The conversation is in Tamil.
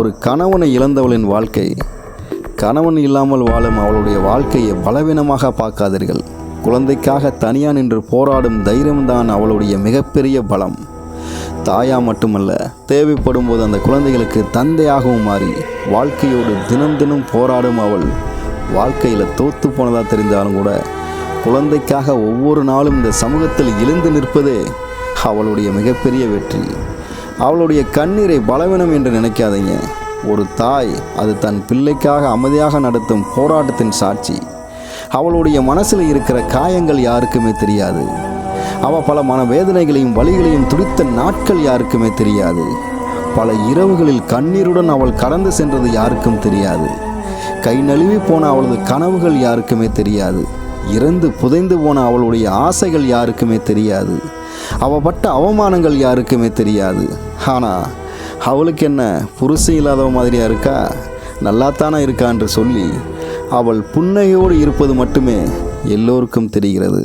ஒரு கணவனை இழந்தவளின் வாழ்க்கை. கணவன் இல்லாமல் வாழும் அவளுடைய வாழ்க்கையை பலவீனமாக பார்க்காதீர்கள். குழந்தைக்காக தனியாக நின்று போராடும் தைரியம்தான் அவளுடைய மிகப்பெரிய பலம். தாயா மட்டுமல்ல, தேவைப்படும் போது அந்த குழந்தைகளுக்கு தந்தையாகவும் மாறி வாழ்க்கையோடு தினம் தினம் போராடும் அவள் வாழ்க்கையில் தோற்று போனதாக தெரிந்தாலும் கூட குழந்தைக்காக ஒவ்வொரு நாளும் இந்த சமூகத்தில் எழுந்து நிற்பதே அவளுடைய மிகப்பெரிய வெற்றி. அவளுடைய கண்ணீரை பலவீனம் என்று நினைக்காதீங்க. ஒரு தாய் அது தன் பிள்ளைக்காக அமைதியாக நடத்தும் போராட்டத்தின் சாட்சி. அவளுடைய மனசில் இருக்கிற காயங்கள் யாருக்குமே தெரியாது. அவள் பல மனவேதனைகளையும் வலிகளையும் துடித்த நாட்கள் யாருக்குமே தெரியாது. பல இரவுகளில் கண்ணீருடன் அவள் கடந்து சென்றது யாருக்கும் தெரியாது. கை நழுவி போன அவளது கனவுகள் யாருக்குமே தெரியாது. இறந்து புதைந்து போன அவளுடைய ஆசைகள் யாருக்குமே தெரியாது. அவள் பட்ட அவமானங்கள் யாருக்குமே தெரியாது. ஆனால் அவளுக்கு என்ன புருஷன் இல்லாதவ மாதிரியா இருக்கா, நல்லாத்தானே இருக்கா என்று சொல்லி அவள் புன்னையோடு இருப்பது மட்டுமே எல்லோருக்கும் தெரிகிறது.